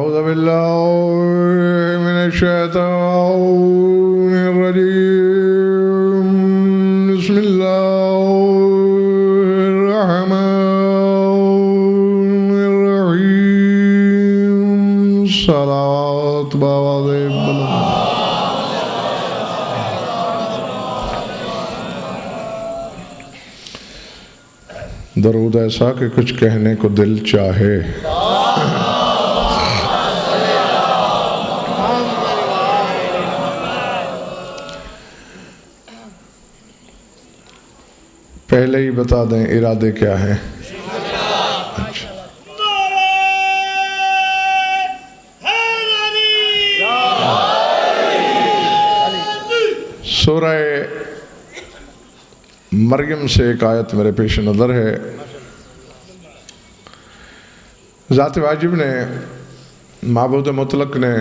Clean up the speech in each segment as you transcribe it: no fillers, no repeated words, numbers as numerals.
أعوذ بالله من الشيطان الرجيم بسم الله الرحمن الرحيم صلوات بآواز بلند درود ایسا کہ کچھ کہنے کو دل چاہے پہلے ہی بتا دیں ارادے کیا ہیں سورہ مریم سے ایک آیت میرے پیش نظر ہے ذات واجب نے معبود مطلق نے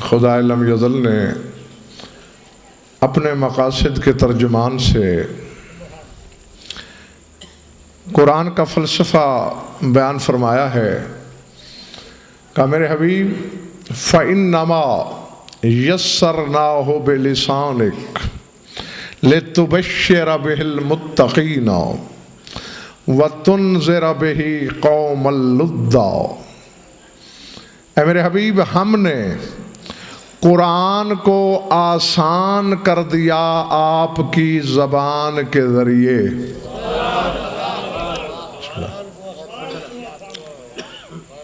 خدا لم یزل نے اپنے مقاصد کے ترجمان سے قرآن کا فلسفہ بیان فرمایا ہے کہ میرے حبیب فَإِنَّمَا يَسَّرْنَاهُ بِلِسَانِكَ لِتُبَشِّرَ بِهِ الْمُتَّقِينَ وَتُنذِرَ بِهِ قَوْمًا لُدًّا اے میرے حبیب ہم نے قرآن کو آسان کر دیا آپ کی زبان کے ذریعے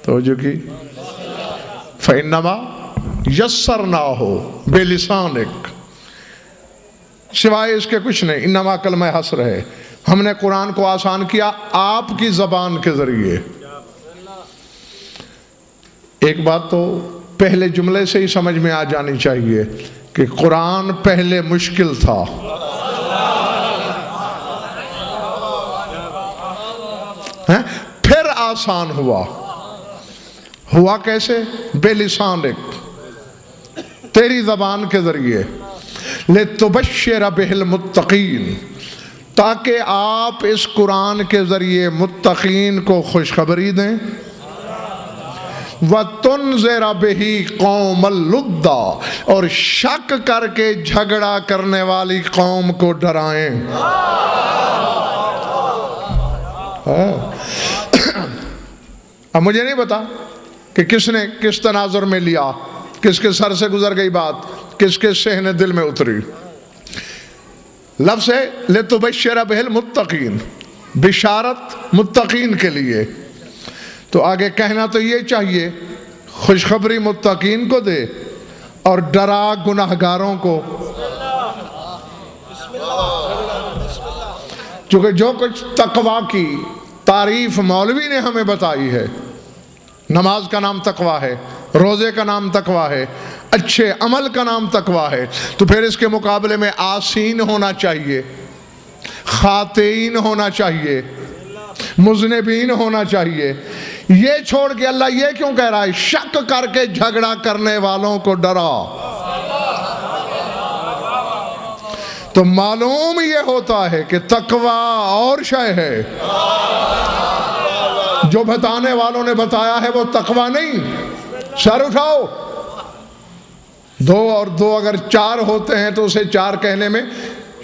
توجہ کی فَإِنَّمَا يَسَّرْنَاهُ بِلِسَانِكَ سوائے اس کے کچھ نہیں انما کلمہ حسر ہے ہم نے قرآن کو آسان کیا آپ کی زبان کے ذریعے ایک بات تو پہلے جملے سے ہی سمجھ میں آ جانی چاہیے کہ قرآن پہلے مشکل تھا پھر آسان ہوا کیسے بے لسانک تیری زبان کے ذریعے لِتُبَشِّرَ بِهِ الْمُتَّقِينَ تاکہ آپ اس قرآن کے ذریعے متقین کو خوشخبری دیں وَتُنذِرَ بِهِ قَوْمًا لُدًّا اور شک کر کے جھگڑا کرنے والی قوم کو ڈرائیں اب مجھے نہیں پتا کہ کس نے کس تناظر میں لیا کس کے سر سے گزر گئی بات کس کے سہن دل میں اتری لفظ ہے لِتُبَشِّرَ بِهِ الْمُتَّقِينَ بشارت متقین کے لیے تو آگے کہنا تو یہ چاہیے خوشخبری متقین کو دے اور ڈرا گناہگاروں کو چونکہ جو کچھ تقوی کی تعریف مولوی نے ہمیں بتائی ہے نماز کا نام تقوی ہے روزے کا نام تقوی ہے اچھے عمل کا نام تقوی ہے تو پھر اس کے مقابلے میں آسین ہونا چاہیے خاطئین ہونا چاہیے مذنبین ہونا چاہیے یہ چھوڑ کے اللہ یہ کیوں کہہ رہا ہے شک کر کے جھگڑا کرنے والوں کو ڈرا تو معلوم یہ ہوتا ہے کہ تقوی اور شے ہے جو بتانے والوں نے بتایا ہے وہ تقوی نہیں سر اٹھاؤ دو اور دو اگر چار ہوتے ہیں تو اسے چار کہنے میں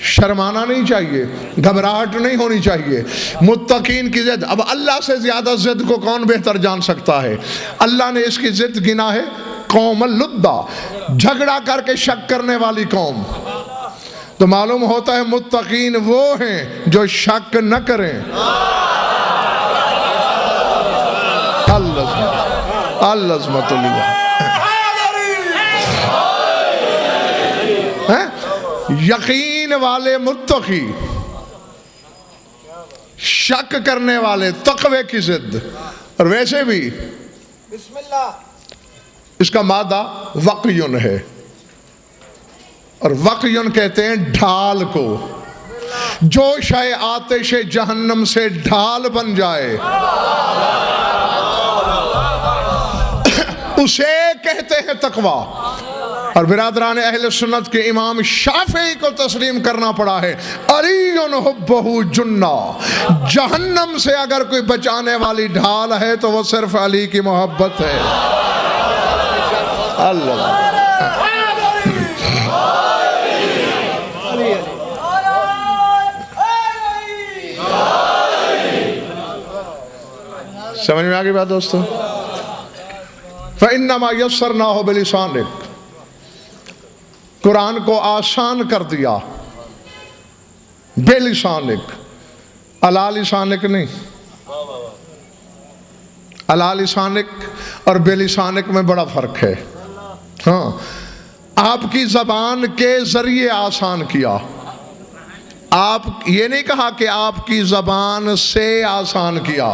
شرمانا نہیں چاہیے گھبراہٹ نہیں ہونی چاہیے متقین کی ضد اب اللہ سے زیادہ ضد کو کون بہتر جان سکتا ہے اللہ نے اس کی ضد گنا ہے قوم لُدًّا جھگڑا کر کے شک کرنے والی قوم تو معلوم ہوتا ہے متقین وہ ہیں جو شک نہ کریں العظمت للہ یقین والے متقی شک کرنے والے تقوی کی ضد اور ویسے بھی بسم اللہ اس کا مادہ وقیون ہے اور وقیون کہتے ہیں ڈھال کو جو شے آتش جہنم سے ڈھال بن جائے اسے کہتے ہیں تقوی اور برادران اہل سنت کے امام شافعی کو تسلیم کرنا پڑا ہے علی حبہ جنہ جہنم سے اگر کوئی بچانے والی ڈھال ہے تو وہ صرف علی کی محبت ہے اللہ سمجھ میں آگئی بات دوستو؟ فَإِنَّمَا يَسَّرْنَاهُ بِلِسَانِكَ، قرآن کو آسان کر دیا، بِلِسَانِكَ، عَلَى لِسَانِكَ نہیں، عَلَى لِسَانِكَ اور بِلِسَانِكَ میں بڑا فرق ہے۔ ہاں، آپ کی زبان کے ذریعے آسان کیا، آپ یہ نہیں کہا کہ آپ کی زبان سے آسان کیا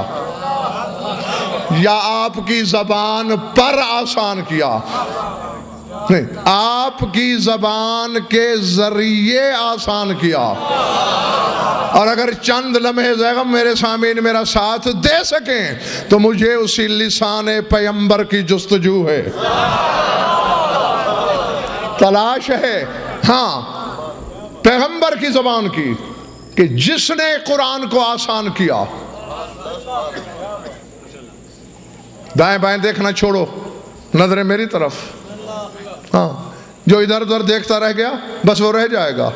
یا آپ کی زبان پر آسان کیا، نہیں، آپ کی زبان کے ذریعے آسان کیا۔ اور اگر چند لمحے زیغم میرے سامعین میرا ساتھ دے سکیں تو مجھے اسی لسان پیغمبر کی جستجو ہے، تلاش ہے، ہاں، پیغمبر کی زبان کی، کہ جس نے قرآن کو آسان کیا۔ دائیں بائیں دیکھنا چھوڑو، نظریں میری طرف، ہاں، جو ادھر ادھر دیکھتا رہ گیا بس وہ رہ جائے گا۔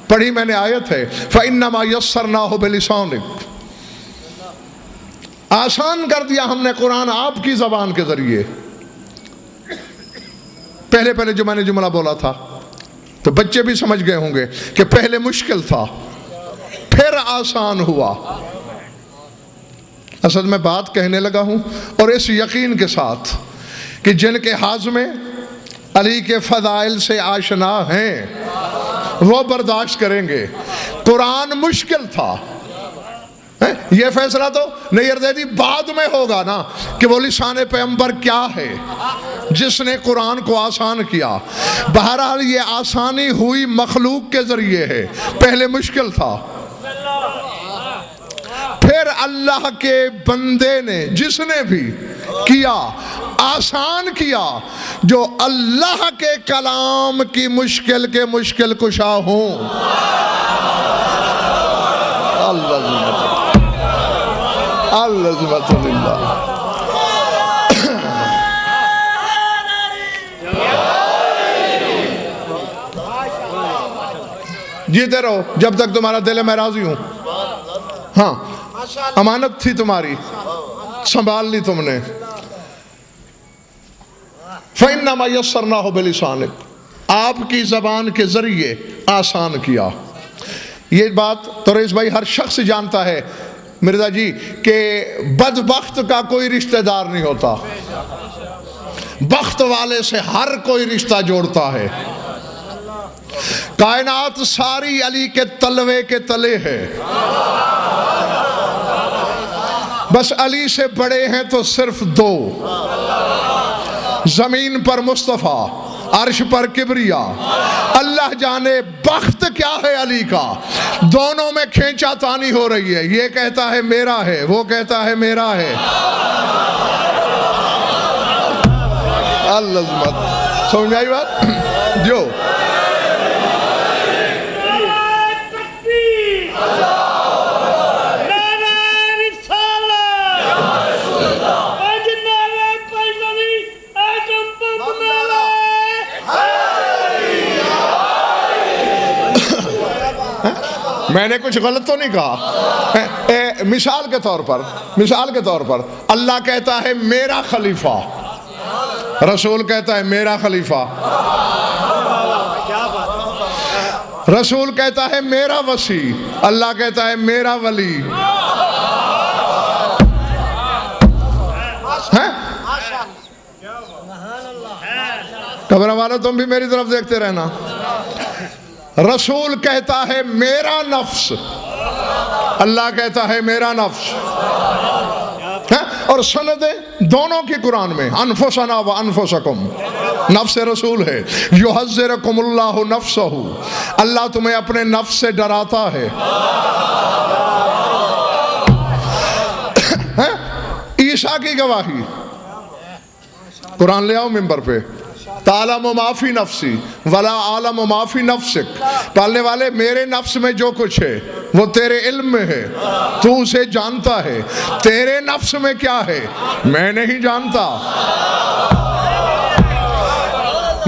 پڑھی میں نے آیت ہے فَإِنَّمَا يَسَّرْنَاهُ بِلِسَانِكَ، آسان کر دیا ہم نے قرآن آپ کی زبان کے ذریعے۔ پہلے جو میں نے جملہ بولا تھا تو بچے بھی سمجھ گئے ہوں گے کہ پہلے مشکل تھا پھر آسان ہوا۔ اصل میں بات کہنے لگا ہوں اور اس یقین کے ساتھ کہ جن کے ہاضمے علی کے فضائل سے آشنا ہیں وہ برداشت کریں گے۔ قرآن مشکل تھا، یہ فیصلہ تو نہیں ارزیدی بعد میں ہوگا نا کہ وہ لسان پیغمبر کیا ہے جس نے قرآن کو آسان کیا۔ بہرحال یہ آسانی ہوئی مخلوق کے ذریعے ہے، پہلے مشکل تھا، پھر اللہ کے بندے نے جس نے بھی کیا آسان کیا، جو اللہ کے کلام کی مشکل کے مشکل کشا ہوں۔ اللہ جیتے رہو جب تک تمہارا دل ہے، میں راضی ہوں۔ ہاں، امانت تھی تمہاری، سنبھال لی تم نے۔ فَإِنَّمَا يَسَّرْنَاهُ بِلِسَانِكَ، آپ کی زبان کے ذریعے آسان کیا۔ یہ بات تو ریس بھائی ہر شخص جانتا ہے مرزا جی کہ بدبخت کا کوئی رشتہ دار نہیں ہوتا، بخت والے سے ہر کوئی رشتہ جوڑتا ہے۔ کائنات ساری علی کے تلوے کے تلے ہے، بس علی سے بڑے ہیں تو صرف دو، زمین پر مصطفیٰ، عرش پر کبریا۔ اللہ جانے بخت کیا ہے علی کا، دونوں میں کھینچا تانی ہو رہی ہے، یہ کہتا ہے میرا ہے، وہ کہتا ہے میرا ہے۔ اللہ عظمت، سمجھ آئی بات؟ جو میں نے کچھ غلط تو نہیں کہا؟ مثال کے طور پر اللہ کہتا ہے میرا خلیفہ، رسول کہتا ہے میرا خلیفہ، رسول کہتا ہے میرا وصی، اللہ کہتا ہے میرا ولی۔ کمرہ والو تم بھی میری طرف دیکھتے رہنا۔ رسول کہتا ہے میرا نفس، اللہ کہتا ہے میرا نفس، اور سندیں دونوں کی قرآن میں انفسنا و انفسکم، نفس رسول ہے۔ یحذرکم اللہ نفسہ، اللہ تمہیں اپنے نفس سے ڈراتا ہے۔ عیسیٰ کی گواہی، قرآن لے آؤ ممبر پہ، تعلم ما فی نفسی ولا عالم ما فی نفسک، پالنے والے میرے نفس میں جو کچھ ہے وہ تیرے علم میں ہے، تو اسے جانتا ہے، تیرے نفس میں کیا ہے میں نہیں جانتا۔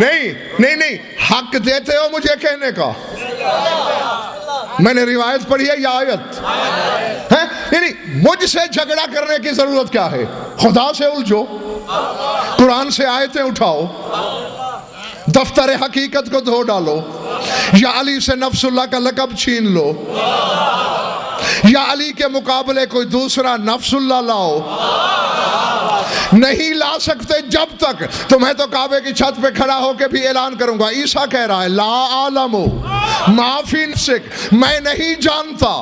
نہیں حق دیتے ہو مجھے کہنے کا. میں نے روایت پڑھی ہے یا آیت ہے؟ یعنی مجھ سے جھگڑا کرنے کی ضرورت کیا ہے؟ خدا سے الجھو، قرآن سے آیتیں اٹھاؤ، دفتر حقیقت کو دھو ڈالو، یا علی سے نفس اللہ کا لقب چھین لو، یا علی کے مقابلے کوئی دوسرا نفس اللہ لاؤ. نہیں لا سکتے جب تک تو میں تو کعبے کی چھت پہ کھڑا ہو کے بھی اعلان کروں گا. عیسیٰ کہہ رہا ہے لا عالم ما فی نفسک، میں نہیں جانتا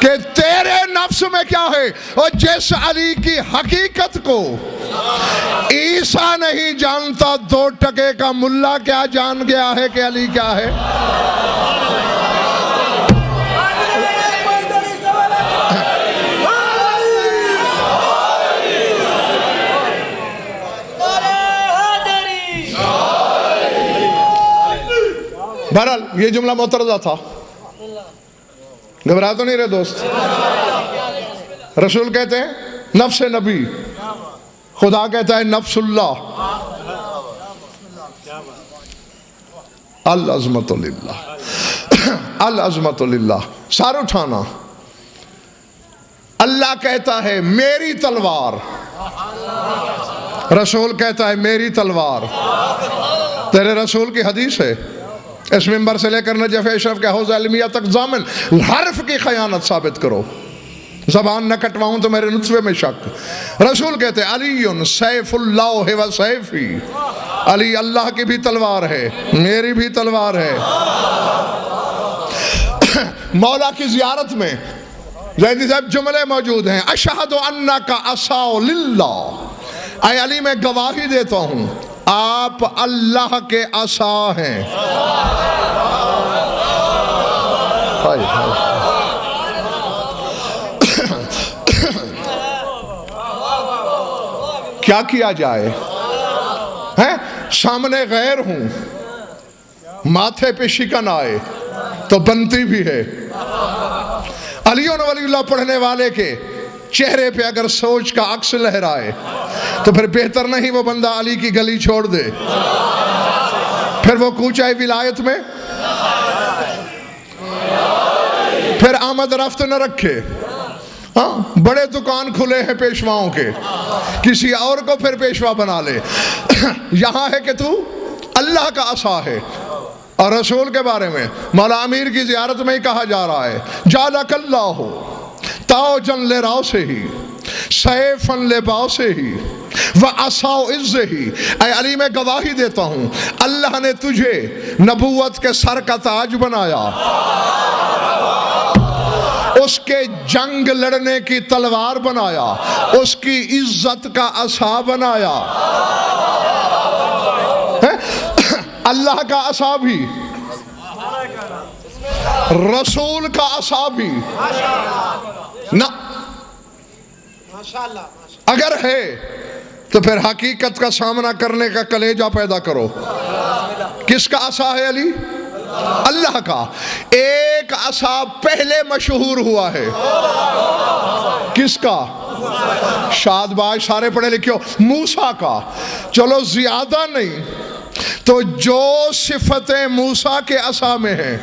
کہ تیرے نفس میں کیا ہے. اور جس علی کی حقیقت کو عیسیٰ نہیں جانتا، 2 ٹکے کا ملا کیا جان گیا ہے کہ علی کیا ہے؟ بہرحال یہ جملہ معترضہ تھا، گھبرا تو نہیں رہے دوست. رسول کہتے ہیں نفس نبی، خدا کہتا ہے نفس اللہ. العظمت للہ، العظمت للہ. سار اٹھانا. اللہ کہتا ہے میری تلوار، رسول کہتا ہے میری تلوار. تیرے رسول کی حدیث ہے، اس منبر سے لے کر نجف اشرف کے حوض علمیہ تک ضامن حرف کی خیانت ثابت کرو. زبان نہ کٹواؤں تو میرے نطفے میں شک. رسول کہتے ہیں علی سیف اللہ و سیفی، علی اللہ کی بھی تلوار ہے، میری بھی تلوار ہے. مولا کی زیارت میں زیدی صاحب جملے موجود ہیں. اشہد انک عصا للہ، اے علی میں گواہی دیتا ہوں آپ اللہ کے عصا ہیں. کیا کیا جائے؟ سامنے غیر ہوں، ماتھے پہ شکن آئے تو بنتی بھی ہے. علی ولی اللہ پڑھنے والے کے چہرے پہ اگر سوچ کا عکس لہرائے تو پھر بہتر نہیں وہ بندہ علی کی گلی چھوڑ دے، پھر وہ کوچہ ولایت میں پھر آمد رفت نہ رکھے. ہاں بڑے دکان کھلے ہیں پیشواؤں کے، کسی اور کو پھر پیشوا بنا لے. یہاں ہے کہ تو اللہ کا عصا ہے. اور رسول کے بارے میں مولا امیر کی زیارت میں ہی کہا جا رہا ہے جعلک اللہ تاجن لراسہ سیفن لباسہ وعصا عزہ. اے علی میں گواہی دیتا ہوں اللہ نے تجھے نبوت کے سر کا تاج بنایا، اس کے جنگ لڑنے کی تلوار بنایا، اس کی عزت کا عصا بنایا. اللہ کا عصا بھی، رسول کا عصا بھی نہ اگر ہے تو پھر حقیقت کا سامنا کرنے کا کلیجہ پیدا کرو. کس کا عصا ہے علی؟ اللہ کا. ایک عصا پہلے مشہور ہوا ہے، کس کا؟ شاد باش سارے پڑھے لکھے ہو، موسیٰ کا. چلو زیادہ نہیں تو جو صفتیں موسیٰ کے عصا میں ہیں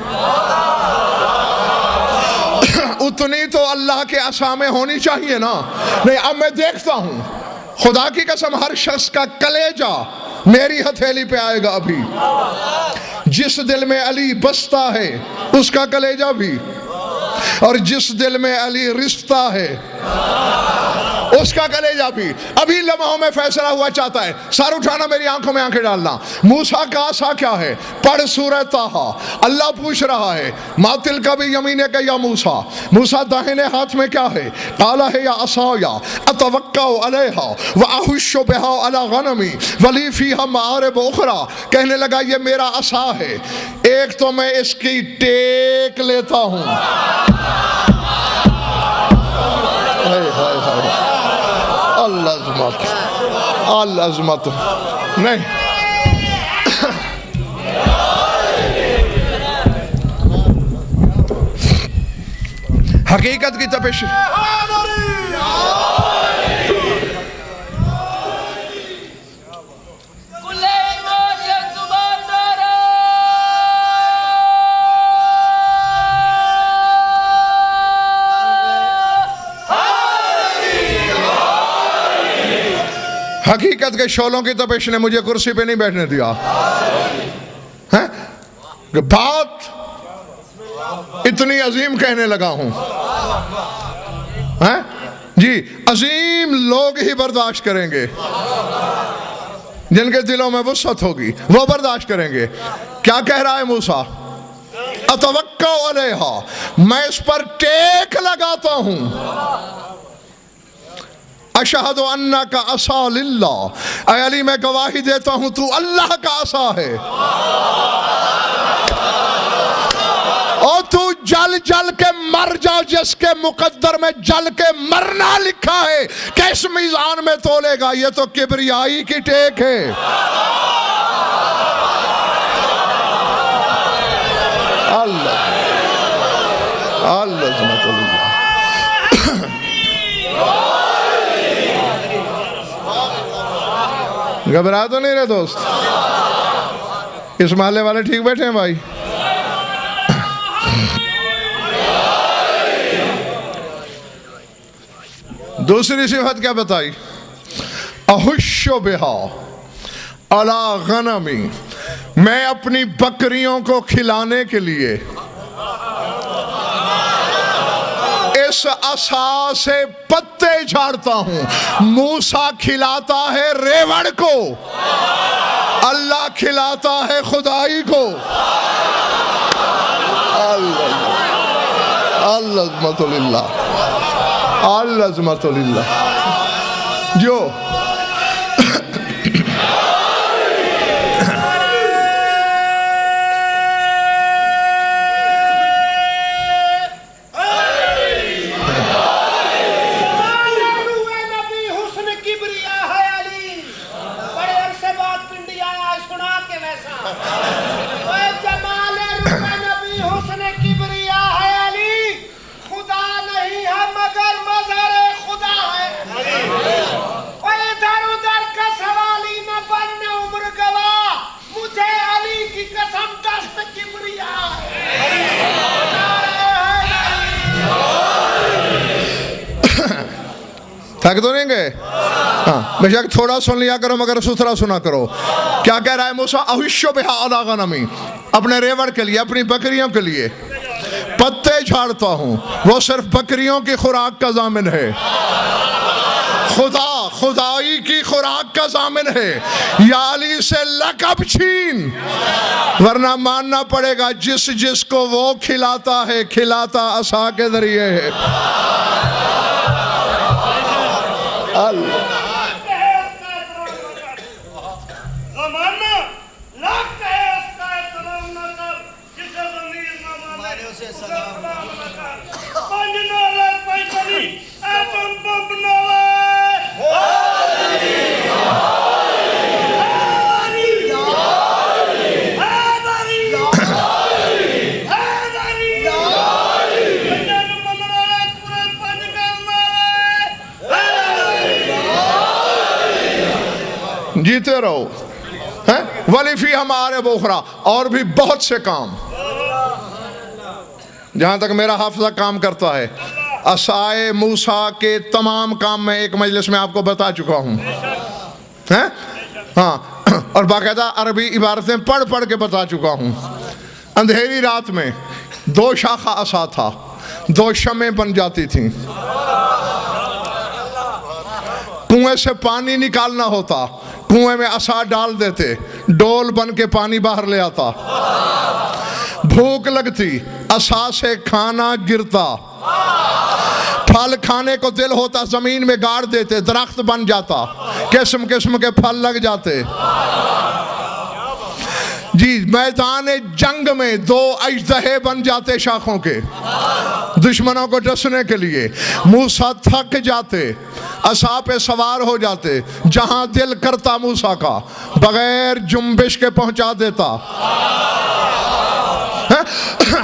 اتنی تو اللہ کے عصا میں ہونی چاہیے نا. نہیں اب میں دیکھتا ہوں خدا کی قسم ہر شخص کا کلیجہ میری ہتھیلی پہ آئے گا. ابھی جس دل میں علی بستا ہے اس کا کلیجہ بھی، اور جس دل میں علی رشتہ ہے اس کا کلیجہ بھی. ابھی لمحوں میں فیصلہ ہوا چاہتا ہے. سر اٹھانا، میری آنکھوں میں آنکھیں ڈالنا. موسیٰ کا عصا کیا ہے؟ پڑھ سورہ طٰہٰ. اللہ پوچھ رہا ہے ما تلک بیمینک یا موسیٰ، موسیٰ داہنے ہاتھ میں کیا ہے؟ قال ہے یا عصایا اتوکا علیہا واحش بہا علی غنمی ولی فیہا معارب اخرى. کہنے لگا یہ میرا عصا ہے، ایک تو میں اس کی ٹیک لیتا ہوں. العظمت، العظمت نہیں. حقیقت کی تپش. حقیقت کے شعلوں کی تپش نے مجھے کرسی پہ نہیں بیٹھنے دیا. بات اتنی عظیم کہنے لگا ہوں. جی عظیم لوگ ہی برداشت کریں گے، جن کے دلوں میں وسعت ہوگی وہ برداشت کریں گے. کیا کہہ رہا ہے موسیٰ؟ اتوکل علیہا، میں اس پر ٹیک لگاتا ہوں. اشہد انک عصا للہ، اے علی میں گواہی دیتا ہوں تو اللہ کا عصا ہے. اور تو جل جل کے مر جا، جس کے مقدر میں جل کے مرنا لکھا ہے کس میزان میں تولے گا؟ یہ تو کبریائی کی ٹیک ہے. اللہ عظمت اللہ. گھبرا تو نہیں رہے دوست؟ اس محلے والے ٹھیک بیٹھے ہیں بھائی؟ دوسری صفت کیا بتائی؟ احش بہا علی غنمی، میں اپنی بکریوں کو کھلانے کے لیے اس عصا سے پتے جھاڑتا ہوں. موسیٰ کھلاتا ہے ریوڑ کو، اللہ کھلاتا ہے خدائی کو. العظمت للہ، العظمت للہ. جو تھک تو نہیں گئے؟ ہاں بے شک تھوڑا سن لیا کرو مگر ستھرا سنا کرو. کیا کہہ رہا ہے موسیٰ؟ احش بہا علی غنمی، اپنے ریوڑ کے لیے، اپنی بکریوں کے لیے پتے جھاڑتا ہوں. وہ صرف بکریوں کی خوراک کا ضامن ہے، خدائی کی خوراک کا ضامن ہے. یا علی سے لقب چھین، ورنہ ماننا پڑے گا جس کو وہ کھلاتا ہے، کھلاتا عصا کے ذریعے ہے. جیتے رہو. ولی فی ہمارے بخرا، اور بھی بہت سے کام جہاں تک میرا حافظہ کام کرتا ہے. عصائے موسیٰ کے تمام کام میں ایک مجلس میں آپ کو بتا چکا ہوں. ہاں، اور باقاعدہ عربی عبارتیں پڑھ پڑھ کے بتا چکا ہوں. اندھیری رات میں 2 شاخہ عصا تھا، 2 شمعیں بن جاتی تھیں. کنویں سے پانی نکالنا ہوتا، کنویں میں عصا ڈال دیتے، ڈول بن کے پانی باہر لے آتا. بھوک لگتی، عصا سے کھانا گرتا. پھل کھانے کو دل ہوتا، زمین میں گاڑ دیتے، درخت بن جاتا، قسم قسم کے پھل لگ جاتے. جی میدان جنگ میں 2 اژدہے بن جاتے شاخوں کے، دشمنوں کو ڈسنے کے لیے. موسیٰ تھک جاتے، عصا پہ سوار ہو جاتے، جہاں دل کرتا موسیٰ کا بغیر جنبش کے پہنچا دیتا.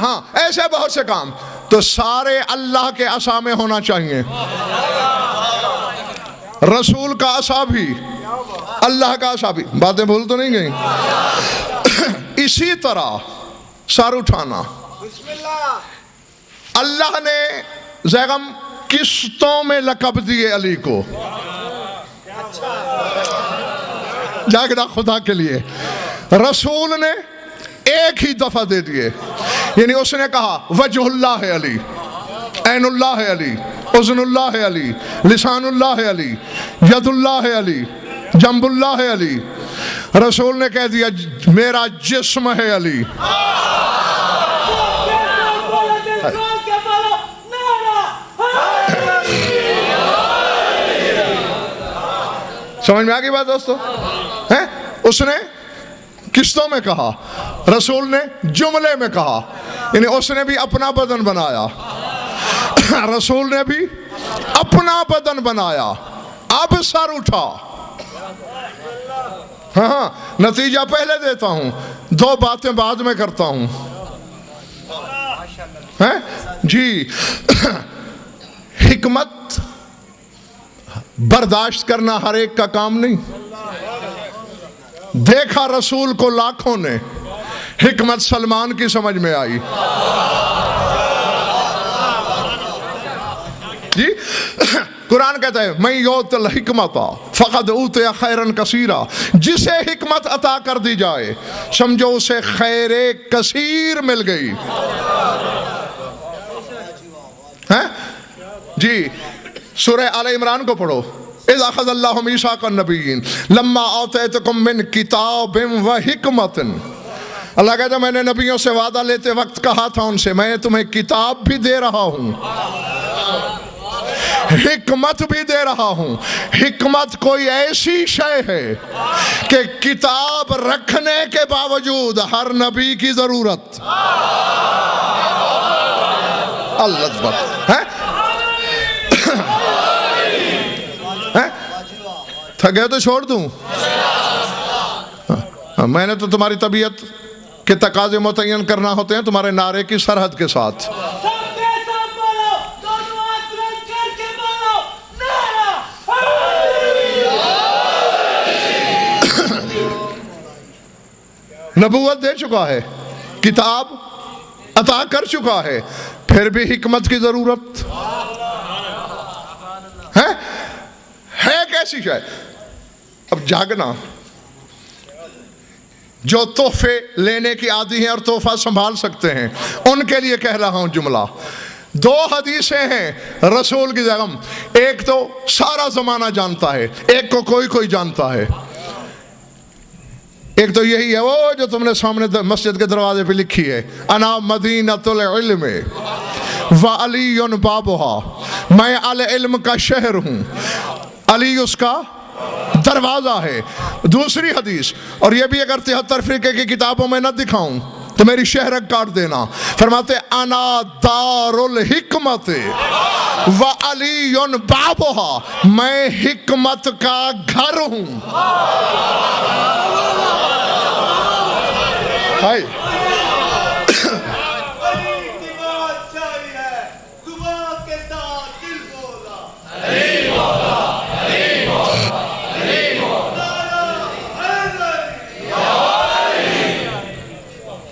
ہاں ایسے بہت سے کام تو سارے اللہ کے عصا میں ہونا چاہیے. رسول کا عصا بھی، اللہ کا عصا بھی. باتیں بھول تو نہیں گئیں؟ اسی طرح سر اٹھانا. اللہ نے زیغم قسطوں میں لقب دیے علی کو. جاگنا خدا کے لیے. رسول نے ایک ہی دفعہ دے دیے. یعنی اس نے کہا وجہ اللہ علی، عین اللہ علی، اذن اللہ علی، لسان اللہ علی، ید اللہ علی، جنب اللہ علی. رسول نے کہہ دیا میرا جسم ہے علی. سمجھ میں آگئی بات دوستو؟ اس نے قسطوں میں کہا، رسول نے جملے میں کہا. یعنی اس نے بھی اپنا بدن بنایا، رسول نے بھی اپنا بدن بنایا. اب سر اٹھا. ہاں نتیجہ پہلے دیتا ہوں، دو باتیں بعد میں کرتا ہوں. جی حکمت برداشت کرنا ہر ایک کا کام نہیں. دیکھا رسول کو لاکھوں نے، حکمت سلمان کی سمجھ میں آئی. جی قرآن کہتا ہے میں یوت الحکمت فقد اوتی خیرن کثیرا. جسے حکمت عطا کر دی جائے سمجھو اسے خیر کثیر مل گئی. جی سورہ آل عمران کو پڑھو. اذ اخذ اللہ میثاق النبیین لما آتیتکم من کتاب و حکمت. اللہ کہتا ہے میں نے نبیوں سے وعدہ لیتے وقت کہا تھا ان سے میں تمہیں کتاب بھی دے رہا ہوں، حکمت بھی دے رہا ہوں. حکمت کوئی ایسی شے ہے کہ کتاب رکھنے کے باوجود ہر نبی کی ضرورت. اللہ اکبر. تھکے تو چھوڑ دوں. میں نے تو تمہاری طبیعت کے تقاضے متعین کرنا ہوتے ہیں تمہارے نعرے کی سرحد کے ساتھ. نبوت دے چکا ہے، کتاب عطا کر چکا ہے، پھر بھی حکمت کی ضرورت ہے. کیسی شے؟ اب جاگنا. جو تحفے لینے کی عادی ہیں اور تحفہ سنبھال سکتے ہیں ان کے لیے کہہ رہا ہوں جملہ. دو حدیثیں ہیں رسول کی جگہ. ایک تو سارا زمانہ جانتا ہے، ایک کو کوئی جانتا ہے. ایک تو یہی ہے وہ جو تم نے سامنے مسجد کے دروازے پہ لکھی ہے، انا مدینۃ العلم وعلی بابها. میں علم کا شہر ہوں، علی اس کا دروازہ ہے. دوسری حدیث، اور یہ بھی اگر 73 فرقے کی کتابوں میں نہ دکھاؤں تو میری شہرت کاٹ دینا. فرماتے انا دار الحکمت وعلی بابها. میں حکمت کا گھر ہوں. ہائے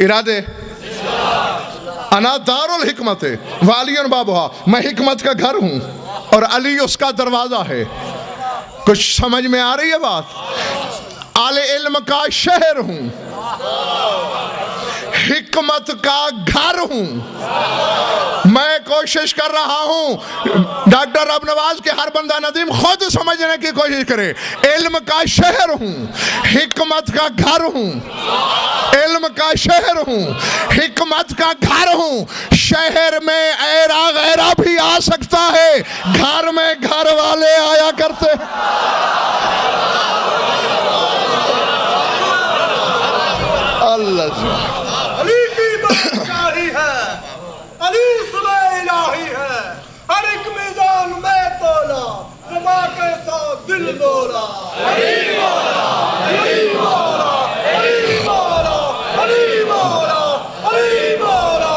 ارادے انا دار الحکمت وعلی بابها. میں حکمت کا گھر ہوں اور علی اس کا دروازہ ہے. کچھ سمجھ میں آ رہی ہے بات؟ اہل علم کا شہر ہوں، حکمت کا گھر ہوں. میں کوشش کر رہا ہوں ڈاکٹر اب نواز کے ہر بندہ ندیم خود سمجھنے کی کوشش کرے. علم کا شہر ہوں، حکمت کا گھر ہوں. علم کا شہر ہوں، حکمت کا گھر ہوں. شہر میں ایرا غیرہ بھی آ سکتا ہے، گھر میں گھر والے آیا کرتے. اللہ علی کی بادشاہی ہے، علی صلح الہی ہے. ہر ایک میدان میں تولا، زما کے ساتھ دل بولا. علی مولا، علی مولا، علی مولا، علی مولا، علی مولا.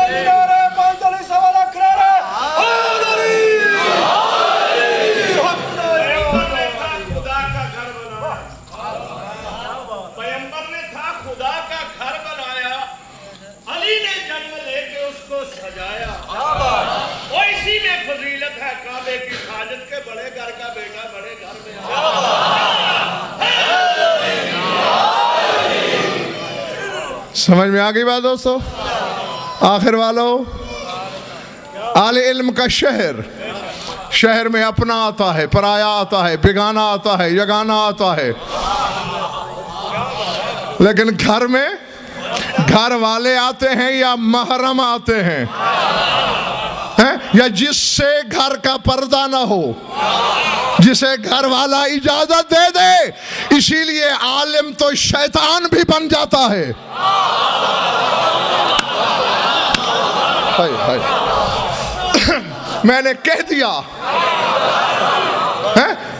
علی نعرہ پانچ سوال اکرارہ حال علی. خدا کا گھر بنایا، پیغمبر نے تھا خدا کا گھر بنایا، علی نے جنم لے کے اس کو سجایا. وہ اسی میں فضیلت ہے کعبے کی حاجت کے، بڑے گھر کا بیٹا بڑے گھر میں آیا. سمجھ میں آ گئی بات دوستو؟ آخر والوں، اہل علم کا شہر میں اپنا آتا ہے، پرایا آتا ہے، بیگانہ آتا ہے، یگانہ آتا ہے، لیکن گھر میں گھر والے آتے ہیں یا محرم آتے ہیں، یا جس سے گھر کا پردہ نہ ہو، جسے گھر والا اجازت دے دے۔ اسی لیے عالم تو شیطان بھی بن جاتا ہے۔ میں نے کہہ دیا،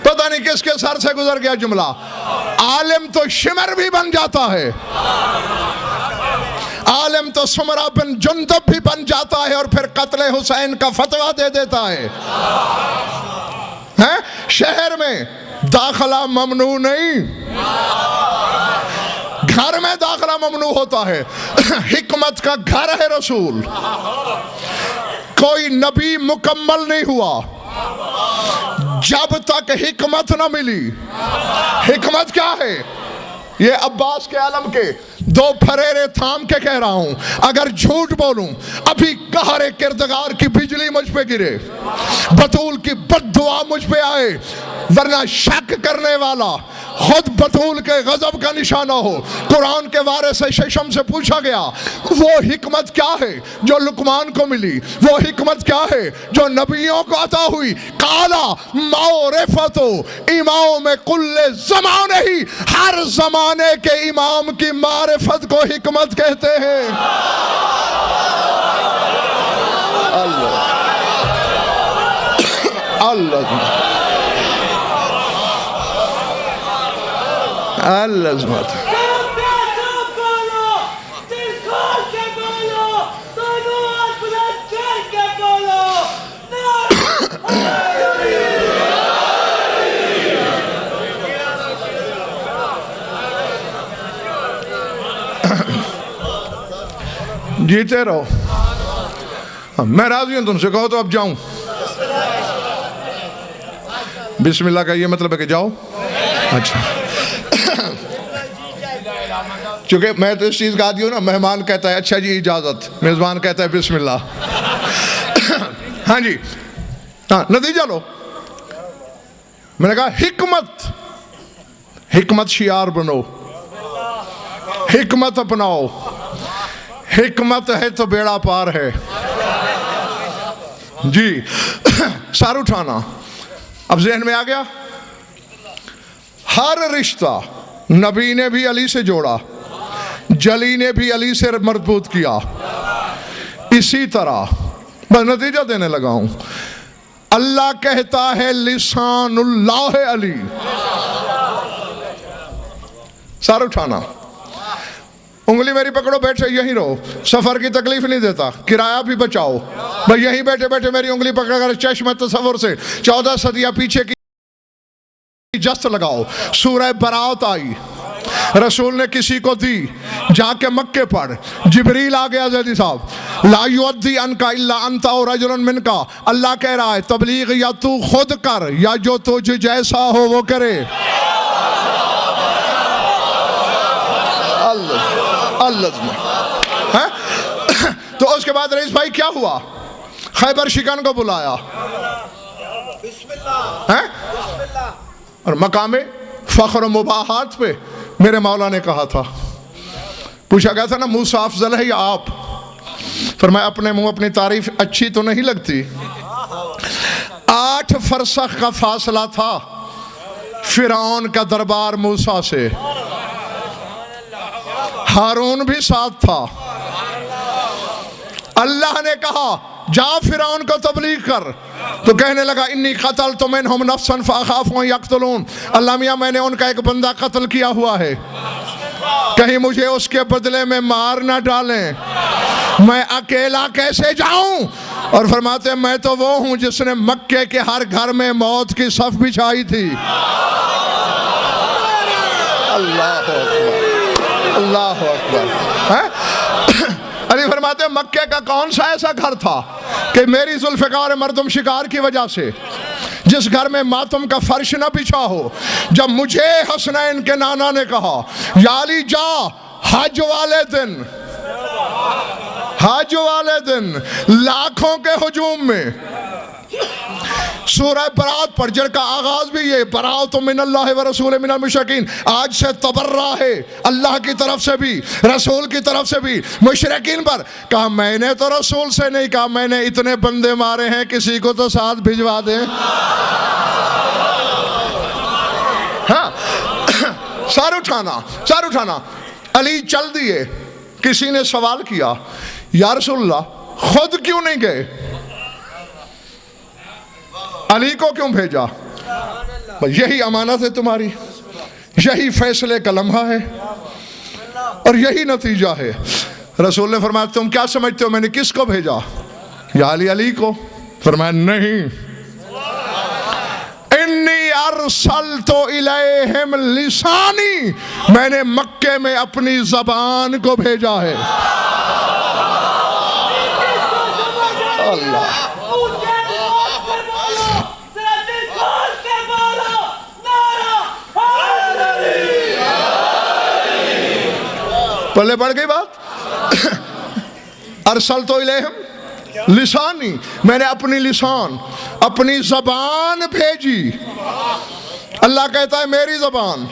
پتہ نہیں کس کے سر سے گزر گیا جملہ، عالم تو شمر بھی بن جاتا ہے، عالم تو سمرہ بن جندب بھی بن جاتا ہے، اور پھر قتل حسین کا فتویٰ دے دیتا ہے۔ شہر میں داخلہ ممنوع نہیں، گھر میں داخلہ ممنوع ہوتا ہے۔ حکمت کا گھر ہے رسول۔ کوئی نبی مکمل نہیں ہوا جب تک حکمت نہ ملی۔ حکمت کیا ہے؟ یہ عباس کے عالم کے دو پھریرے تھام کے کہہ رہا ہوں، اگر جھوٹ بولوں ابھی قہر کردگار کی بجلی مجھ پہ گرے، بطول کی بد دعا مجھ پہ آئے، ورنہ شک کرنے والا خود بطول کے غضب کا نشانہ ہو۔ قرآن کے وارث ششم سے پوچھا گیا وہ حکمت کیا ہے جو لقمان کو ملی، وہ حکمت کیا ہے جو نبیوں کو عطا ہوئی؟ قالا معرفت امام کل زمانے ہی، ہر زمانے کے امام کی معرفت کو حکمت کہتے ہیں۔ اللہ اللہ العظمت۔ جیتے رہو، میں راضی ہوں تم سے، کہو تو اب جاؤں۔ بسم اللہ کا یہ مطلب ہے کہ جاؤ۔ اچھا، چونکہ میں تو اس چیز کا عادی ہوں نا، مہمان کہتا ہے اچھا جی اجازت، میزبان کہتا ہے بسم اللہ۔ ہاں جی، ہاں نتیجہ لو۔ میں نے کہا حکمت شعار بنو، حکمت اپناؤ۔ حکمت ہے تو بیڑا پار ہے جی۔ سر اٹھانا اب ذہن میں آ گیا۔ ہر رشتہ نبی نے بھی علی سے جوڑا، جلی نے بھی علی سے مربوط کیا، اسی طرح بس نتیجہ دینے لگا ہوں۔ اللہ کہتا ہے لسان اللہ علی۔ سر اٹھانا، انگلی میری پکڑو، بیٹھے یہیں رہو، سفر کی تکلیف نہیں دیتا، کرایہ بھی بچاؤ، بس یہیں بیٹھے بیٹھے میری انگلی پکڑ کر چشم تصور سے 14 صدیاں پیچھے کی جست لگاؤ۔ سورہ برات آئی، رسول نے کسی کو دی، جا کے مکے پڑھ، جبریل آ گیا زیدی صاحب، لا یؤدی عنک الا انت و رجل منک۔ اللہ کہہ رہا ہے تبلیغ یا تو خود کر یا جو تجھ جیسا ہو وہ کرے۔ تو اس کے بعد رئیس بھائی کیا ہوا؟ خیبر شکن کو بلایا، اور مقام فخر و مباحات پہ میرے مولا نے کہا تھا، پوچھا گیا تھا نا موسیٰ افضل ہے یا آپ؟ فرمایا اپنے منہ اپنی تعریف اچھی تو نہیں لگتی۔ 8 فرسخ کا فاصلہ تھا فرعون کا دربار موسیٰ سے، ہارون بھی ساتھ تھا۔ اللہ نے کہا جا فرعون کو تبلیغ کر، تو کہنے لگا انی قتلت منہم نفسا فاخاف ان یقتلون۔ اللہ میاں میں نے ان کا ایک بندہ قتل کیا ہوا ہے، کہیں مجھے اس کے بدلے میں مار نہ ڈالیں، میں اکیلا کیسے جاؤں؟ اور فرماتے ہیں میں تو وہ ہوں جس نے مکے کے ہر گھر میں موت کی صف بچھائی تھی۔ اللہ اکبر، اللہ اکبر۔ علی فرماتے ہیں مکے کا کون سا ایسا گھر تھا کہ میری ذوالفقار مردم شکار کی وجہ سے جس گھر میں ماتم کا فرش نہ بچھا ہو؟ جب مجھے حسنین کے نانا نے کہا یا علی جا حج والے دن لاکھوں کے ہجوم میں سورہ برات پر، جن کا آغاز بھی یہ برات من اللہ و رسول من المشرکین، آج سے تبرہ ہے اللہ کی طرف سے بھی رسول کی طرف سے بھی مشرکین پر. کہا میں نے تو رسول سے نہیں کہا، میں نے اتنے بندے مارے ہیں، کسی کو تو ساتھ بھجوا دیں. ہاں سر اٹھانا. علی چل دیے. کسی نے سوال کیا یا رسول اللہ خود کیوں نہیں گئے، علی کو کیوں بھیجا؟ یہی امانت ہے تمہاری، یہی فیصلے کا لمحہ ہے اور یہی نتیجہ ہے. رسول نے فرمایا تم کیا سمجھتے ہو میں نے کس کو بھیجا؟ یا علی کو. فرمایا نہیں، انی ارسلت الیہم لسانی، میں نے مکے میں اپنی زبان کو بھیجا ہے. اللہ پلے پڑ گئی بات. ارسلت الیہم لسانی، میں نے اپنی لسان اپنی زبان بھیجی. اللہ کہتا ہے میری زبان،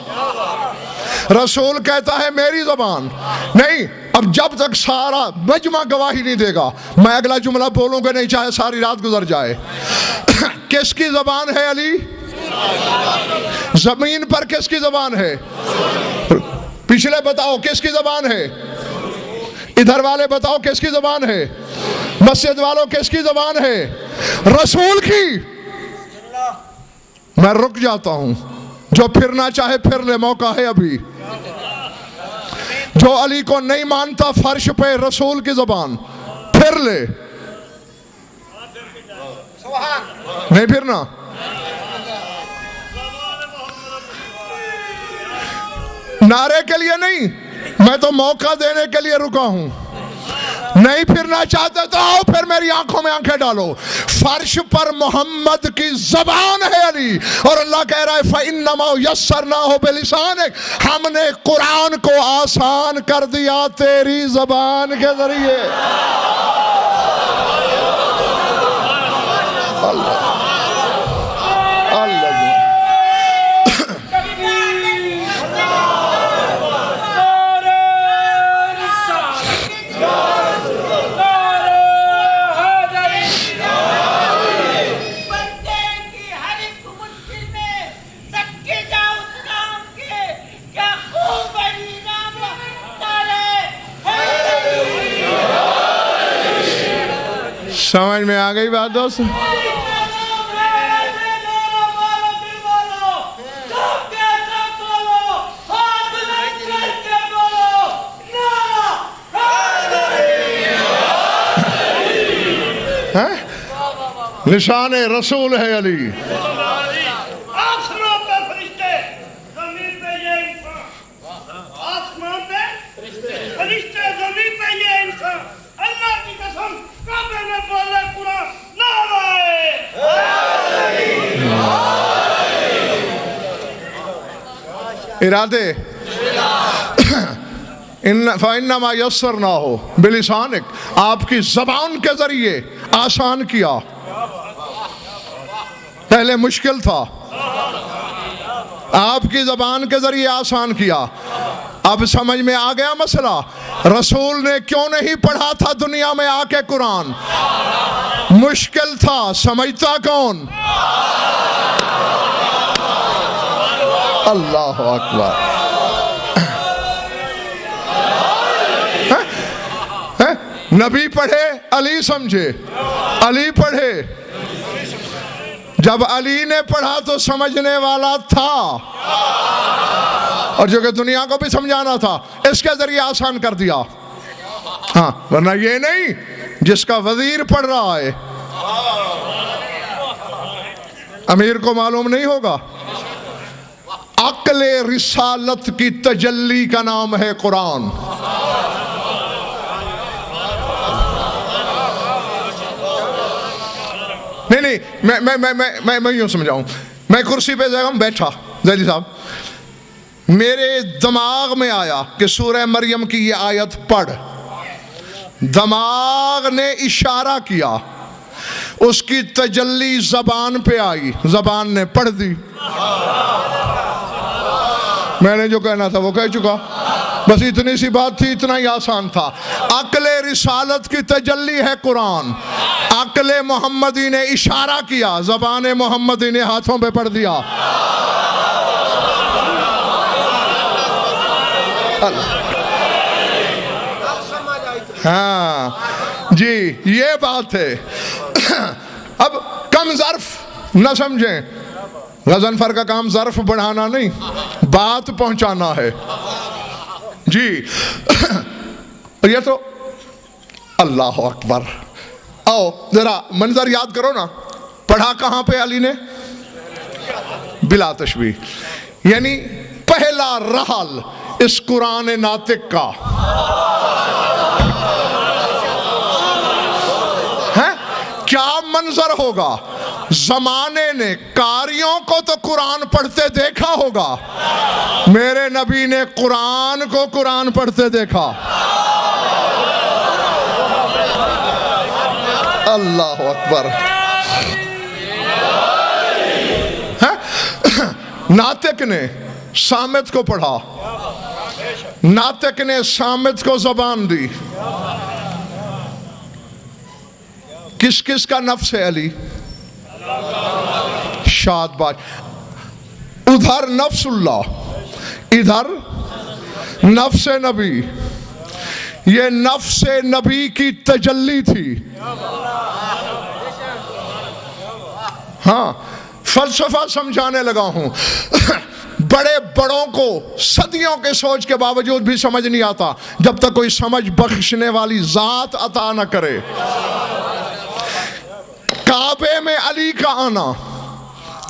رسول کہتا ہے میری زبان. نہیں، اب جب تک سارا مجمع گواہی نہیں دے گا میں اگلا جملہ بولوں گا نہیں، چاہے ساری رات گزر جائے. کس کی زبان ہے علی؟ زمین پر کس کی زبان ہے؟ پچھلے بتاؤ کس کی زبان ہے؟ ادھر والے بتاؤ کس کی زبان ہے؟ مسجد والوں کس کی زبان ہے؟ رسول کی. میں رک جاتا ہوں، جو پھرنا چاہے پھر لے، موقع ہے ابھی. جو علی کو نہیں مانتا فرش پہ رسول کی زبان پھر لے. نہیں پھرنا. نعرے کے لیے نہیں، میں تو موقع دینے کے لیے رکا ہوں. نہیں پھرنا چاہتے تو آؤ پھر میری آنکھوں میں آنکھیں ڈالو. فرش پر محمد کی زبان ہے علی، اور اللہ کہہ رہا ہے فَإِنَّمَا يَسَّرْنَاهُ بِلِسَانِكَ، ہم نے قرآن کو آسان کر دیا تیری زبان کے ذریعے. اللہ سمجھ میں آ گئی بات دوست؟ لسان رسول ہے علی. آسمان پہ فرشتے، زمین پہ یہ انسان. آسمان پہ فرشتے، زمین پہ یہ انسان. اللہ کی قسم کعبے میں بولے قرآن ارادے فَإِنَّمَا يَسَّرْنَاهُ بِلِسَانِكَ، آپ کی زبان کے ذریعے آسان کیا. پہلے مشکل تھا، آپ کی زبان کے ذریعے آسان کیا. اب سمجھ میں آ گیا مسئلہ. رسول نے کیوں نہیں پڑھا تھا دنیا میں آ کے قرآن؟ مشکل تھا. سمجھتا کون؟ اللہ اکبر. نبی پڑھے علی سمجھے، علی پڑھے. جب علی نے پڑھا تو سمجھنے والا تھا، اور جو کہ دنیا کو بھی سمجھانا تھا، اس کے ذریعے آسان کر دیا. ہاں، ورنہ یہ نہیں جس کا وزیر پڑھ رہا ہے امیر کو معلوم نہیں ہوگا. عقل رسالت کی تجلی کا نام ہے قرآن. نہیں میں یوں سمجھاؤں. میں کرسی پہ بیٹھا، زیدی صاحب میرے دماغ میں آیا کہ سورہ مریم کی یہ آیت پڑھ، دماغ نے اشارہ کیا، اس کی تجلی زبان پہ آئی، زبان نے پڑھ دی، میں نے جو کہنا تھا وہ کہہ چکا، بس اتنی سی بات تھی، اتنا ہی آسان تھا۔ عقل رسالت کی تجلی ہے قرآن، عقل محمدی نے اشارہ کیا، زبان محمدی نے ہاتھوں پہ پڑھ دیا۔ ہاں جی، یہ بات ہے۔ اب کم ظرف نہ سمجھیں، غضنفر کا کام ظرف بڑھانا نہیں، بات پہنچانا ہے جی۔ یہ تو اللہ اکبر، آؤ ذرا منظر یاد کرو نا، پڑھا کہاں پہ علی نے؟ بلا تشبیہ، یعنی پہلا رحل اس قرآن ناطق کا ہے، کیا منظر ہوگا؟ زمانے نے قاریوں کو تو قرآن پڑھتے دیکھا ہوگا، میرے نبی نے قرآن کو قرآن پڑھتے دیکھا۔ اللہ اکبر۔ ناطق نے صامت کو پڑھا، ناطق نے صامت کو زبان دی۔ کس کس کا نفس ہے علی؟ شادباش، ادھر نفس اللہ، ادھر نفس نبی، یہ نفس نبی کی تجلی تھی۔ ہاں فلسفہ سمجھانے لگا ہوں، بڑے بڑوں کو صدیوں کے سوچ کے باوجود بھی سمجھ نہیں آتا جب تک کوئی سمجھ بخشنے والی ذات عطا نہ کرے۔ کعبے میں علی کا آنا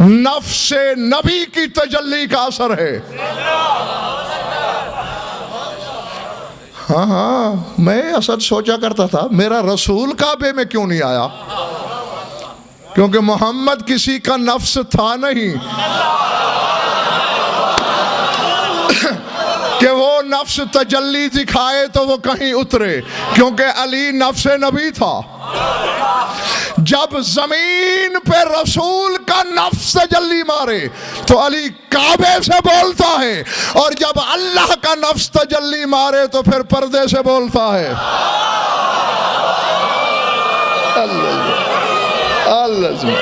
نفس نبی کی تجلی کا اثر ہے۔ ہاں میں اصل سوچا کرتا تھا میرا رسول کعبے میں کیوں نہیں آیا، کیونکہ محمد کسی کا نفس تھا نہیں کہ وہ نفس تجلی دکھائے تو وہ کہیں اترے، کیونکہ علی نفس نبی تھا۔ جب زمین پہ رسول کا نفس تجلی مارے تو علی کعبے سے بولتا ہے، اور جب اللہ کا نفس تجلی مارے تو پھر پردے سے بولتا ہے۔ اللہ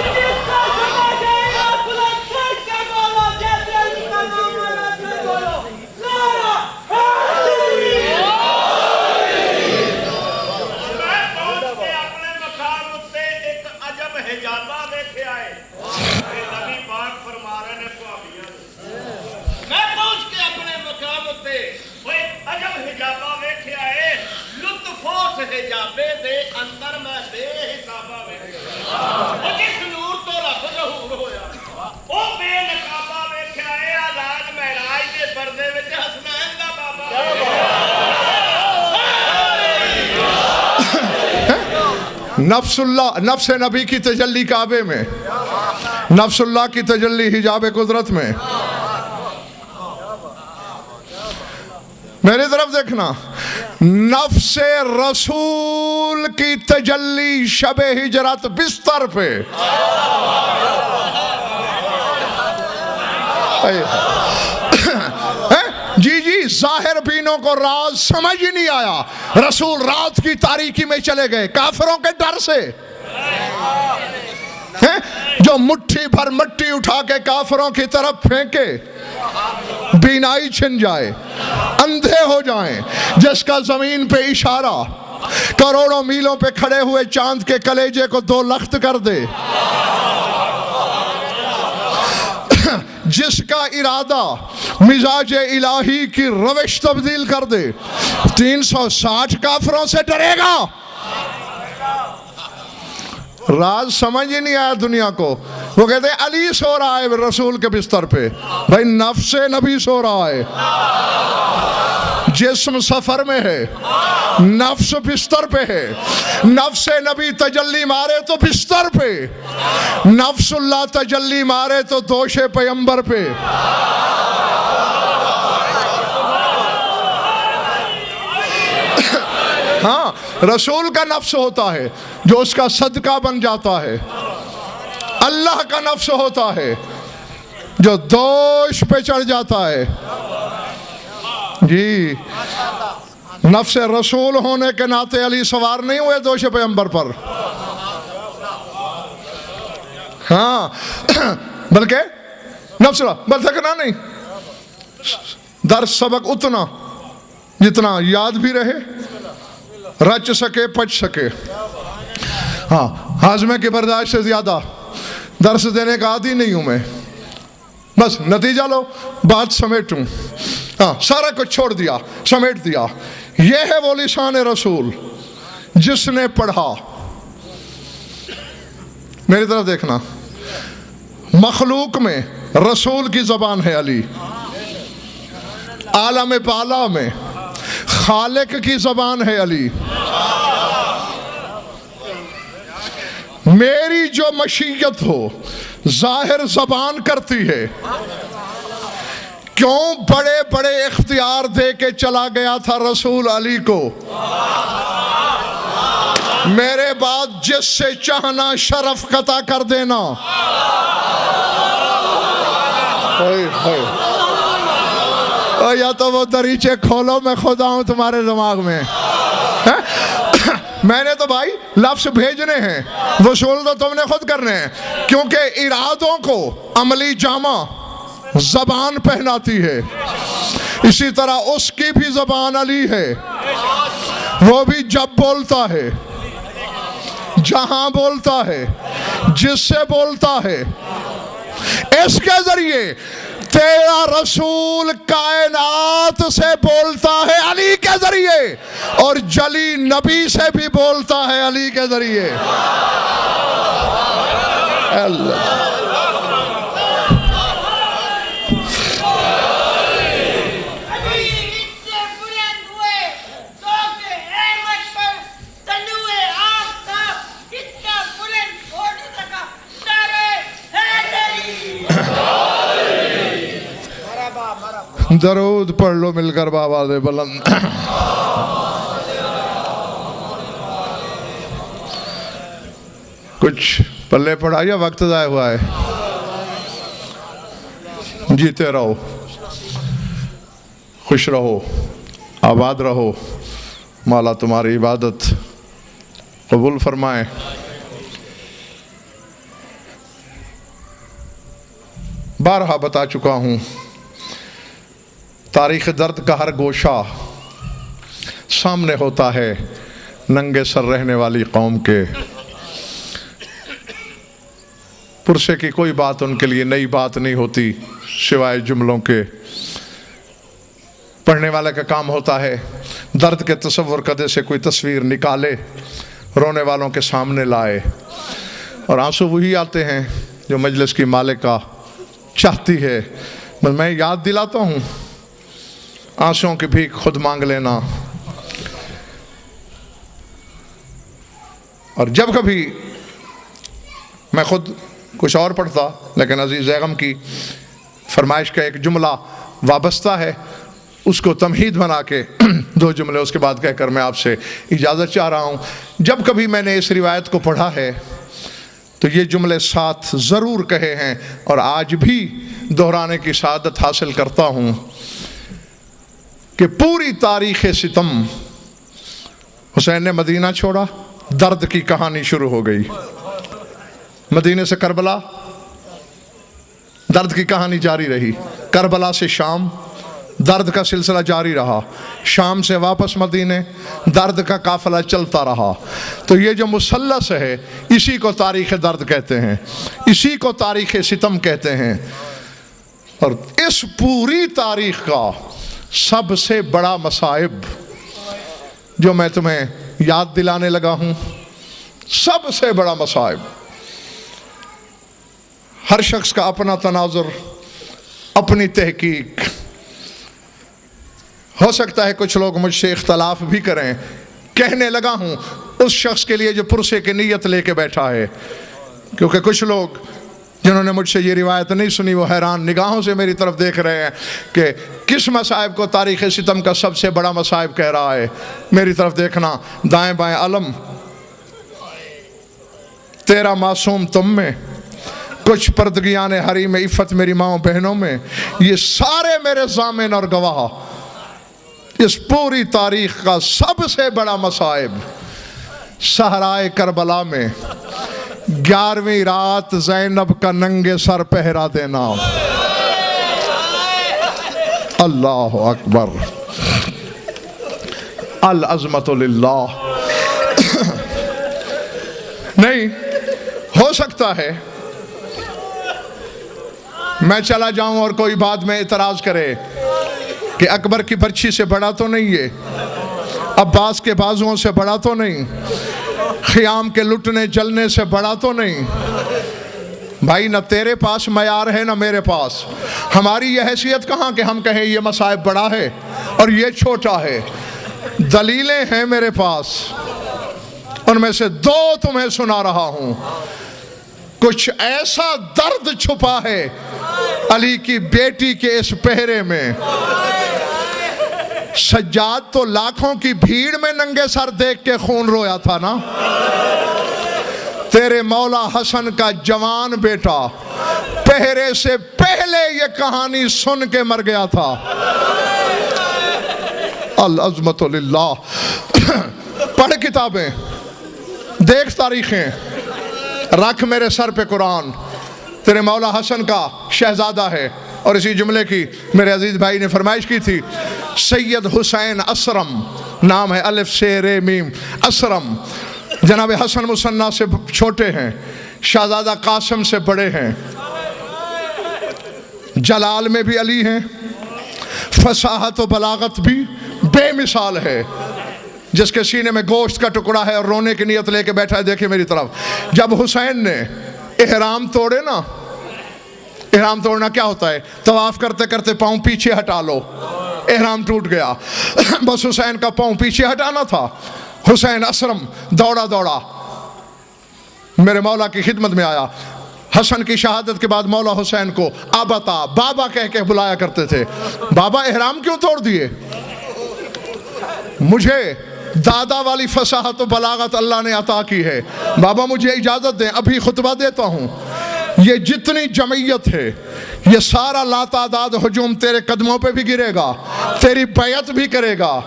نفس اللہ، نفس نبی کی تجلی کعبے میں، نفس اللہ کی تجلی حجاب قدرت میں۔ میری طرف دیکھنا، نفس رسول کی تجلی شب ہجرت بستر پہ، جی جی ظاہر بینوں کو راز سمجھ ہی نہیں آیا، رسول رات کی تاریکی میں چلے گئے کافروں کے ڈر سے، جو مٹھی بھر مٹی اٹھا کے کافروں کی طرف پھینکے، بینائی چھن جائے، اندھے ہو جائیں، جس کا زمین پہ اشارہ کروڑوں میلوں پہ کھڑے ہوئے چاند کے کلیجے کو دو لخت کر دے، جس کا ارادہ مزاج الہی کی روش تبدیل کر دے، 360 کافروں سے ڈرے گا۔ راز سمجھ ہی نہیں آیا دنیا کو، وہ کہتے ہیں علی سو رہا ہے رسول کے بستر پہ، بھائی نفس نبی سو رہا ہے، جسم سفر میں ہے، نفس بستر پہ ہے، نفس نبی تجلی مارے تو بستر پہ، نفس اللہ تجلی مارے تو دوش پیمبر پہ۔ ہاں رسول کا نفس ہوتا ہے جو اس کا صدقہ بن جاتا ہے، اللہ کا نفس ہوتا ہے جو دوش پہ چڑھ جاتا ہے. جی نفس رسول ہونے کے ناطے علی سوار نہیں ہوئے دوش پیغمبر پر، ہاں بلکہ نفس بل سکنا نہیں، درس سبق اتنا جتنا یاد بھی رہے، رچ سکے پچ سکے. ہاں ہاضمے کی برداشت سے زیادہ درس دینے کا عادی نہیں ہوں میں. بس نتیجہ لو، بات سمیٹوں، ہاں سارا کچھ چھوڑ دیا، سمیٹ دیا. یہ ہے وہ لسان رسول جس نے پڑھا. میری طرف دیکھنا، مخلوق میں رسول کی زبان ہے علی، عالم بالا میں خالق کی زبان ہے علی. میری جو مشیت ہو ظاہر زبان کرتی ہے، کیوں بڑے بڑے اختیار دے کے چلا گیا تھا رسول علی کو. میرے بعد جس سے چاہنا شرف قطع کر دینا. یا تو وہ دریچے کھولو، میں خدا ہوں تمہارے دماغ میں. میں نے تو بھائی لفظ بھیجنے ہیں، وصول تو تم نے خود کرنے ہیں، کیونکہ ارادوں کو عملی جامہ زبان پہناتی ہے. اسی طرح اس کی بھی زبان علی ہے، وہ بھی جب بولتا ہے، جہاں بولتا ہے، جس سے بولتا ہے، اس کے ذریعے تیرا رسول کائنات سے بولتا ہے علی کے ذریعے، اور جلی نبی سے بھی بولتا ہے علی کے ذریعے. اللہ درود پڑھ لو مل کر بآواز بلند. کچھ پلے پڑا یا وقت ضائع ہوا ہے؟ جیتے رہو، خوش رہو، آباد رہو. مولا تمہاری عبادت قبول فرمائے. بارہا بتا چکا ہوں، تاریخ درد کا ہر گوشہ سامنے ہوتا ہے ننگے سر رہنے والی قوم کے. پرسے کی کوئی بات ان کے لیے نئی بات نہیں ہوتی سوائے جملوں کے. پڑھنے والے کا کام ہوتا ہے درد کے تصور کدے سے کوئی تصویر نکالے، رونے والوں کے سامنے لائے. اور آنسو وہی آتے ہیں جو مجلس کی مالکہ چاہتی ہے. میں یاد دلاتا ہوں، آنسوں کی بھیک خود مانگ لینا. اور جب کبھی میں خود کچھ اور پڑھتا، لیکن عزیز اعظم کی فرمائش کا ایک جملہ وابستہ ہے، اس کو تمہید بنا کے دو جملے اس کے بعد کہہ کر میں آپ سے اجازت چاہ رہا ہوں. جب کبھی میں نے اس روایت کو پڑھا ہے تو یہ جملے ساتھ ضرور کہے ہیں، اور آج بھی دہرانے کی سعادت حاصل کرتا ہوں کہ پوری تاریخ ستم حسین نے مدینہ چھوڑا، درد کی کہانی شروع ہو گئی. مدینے سے کربلا، درد کی کہانی جاری رہی. کربلا سے شام، درد کا سلسلہ جاری رہا. شام سے واپس مدینے، درد کا قافلہ چلتا رہا. تو یہ جو مثلث ہے، اسی کو تاریخ درد کہتے ہیں، اسی کو تاریخ ستم کہتے ہیں. اور اس پوری تاریخ کا سب سے بڑا مصائب جو میں تمہیں یاد دلانے لگا ہوں، سب سے بڑا مصائب، ہر شخص کا اپنا تناظر، اپنی تحقیق. ہو سکتا ہے کچھ لوگ مجھ سے اختلاف بھی کریں. کہنے لگا ہوں اس شخص کے لیے جو پرسے کی نیت لے کے بیٹھا ہے، کیونکہ کچھ لوگ جنہوں نے مجھ سے یہ روایت نہیں سنی وہ حیران نگاہوں سے میری طرف دیکھ رہے ہیں کہ کس مصائب کو تاریخ ستم کا سب سے بڑا مصائب کہہ رہا ہے. میری طرف دیکھنا. دائیں بائیں علم، تیرا معصوم تم میں، کچھ پردگیان حریم عفت میری ماؤں بہنوں میں، یہ سارے میرے ضامن اور گواہ. اس پوری تاریخ کا سب سے بڑا مصائب صحرائے کربلا میں 11ویں رات زینب کا ننگے سر پہرا دینا. اللہ اکبر. العظمت للہ. نہیں ہو سکتا ہے میں چلا جاؤں اور کوئی بعد میں اعتراض کرے کہ اکبر کی برچھی سے بڑا تو نہیں ہے، عباس کے بازوؤں سے بڑا تو نہیں، خیام کے لٹنے جلنے سے بڑا تو نہیں. بھائی نہ تیرے پاس معیار ہے نہ میرے پاس. ہماری یہ حیثیت کہاں کہ ہم کہیں یہ مصائب بڑا ہے اور یہ چھوٹا ہے. دلیلیں ہیں میرے پاس، ان میں سے 2 تمہیں سنا رہا ہوں. کچھ ایسا درد چھپا ہے علی کی بیٹی کے اس پہرے میں. سجاد تو لاکھوں کی بھیڑ میں ننگے سر دیکھ کے خون رویا تھا نا. تیرے مولا حسن کا جوان بیٹا پہرے سے پہلے یہ کہانی سن کے مر گیا تھا. العظمت للہ. پڑھ کتابیں، دیکھ تاریخیں، رکھ میرے سر پہ قرآن. تیرے مولا حسن کا شہزادہ ہے. اور اسی جملے کی میرے عزیز بھائی نے فرمائش کی تھی. سید حسین اسرم نام ہے، الف سے رے میم اسرم. جناب حسن مثنیٰ سے چھوٹے ہیں، شہزادہ قاسم سے بڑے ہیں، جلال میں بھی علی ہیں، فصاحت و بلاغت بھی بے مثال ہے. جس کے سینے میں گوشت کا ٹکڑا ہے اور رونے کی نیت لے کے بیٹھا ہے. دیکھیں میری طرف. جب حسین نے احرام توڑے نا، احرام توڑنا کیا ہوتا ہے؟ طواف کرتے کرتے پاؤں پیچھے ہٹا لو، احرام ٹوٹ گیا. بس حسین کا پاؤں پیچھے ہٹانا تھا. حسین اسرم دوڑا دوڑا میرے مولا کی خدمت میں آیا. حسن کی شہادت کے بعد مولا حسین کو آبتا بابا کہہ کے بلایا کرتے تھے. بابا احرام کیوں توڑ دیے؟ مجھے دادا والی فصاحت و بلاغت اللہ نے عطا کی ہے. بابا مجھے اجازت دیں، ابھی خطبہ دیتا ہوں. یہ جتنی جمعیت ہے، یہ سارا لاتعداد ہجوم تیرے قدموں پہ بھی گرے گا، تیری بیعت بھی کرے گا.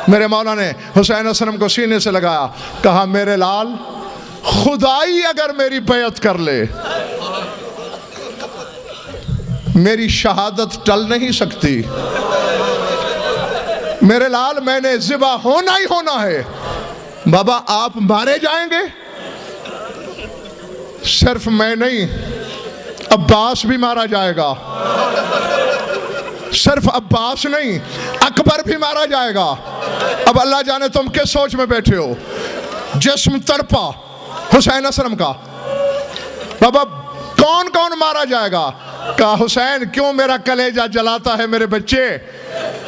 میرے مولا نے حسین اسلم کو سینے سے لگایا، کہا میرے لال خدائی اگر میری بیعت کر لے میری شہادت ٹل نہیں سکتی. میرے لال میں نے ذبح ہونا ہی ہونا ہے. بابا آپ مارے جائیں گے؟ صرف میں نہیں، عباس بھی مارا جائے گا. صرف عباس نہیں، اکبر بھی مارا جائے گا. اب اللہ جانے تم کس سوچ میں بیٹھے ہو. جسم تڑپا حسین اسلم کا. بابا کون کون مارا جائے گا؟ کہا حسین کیوں میرا کلیجہ جلاتا ہے میرے بچے؟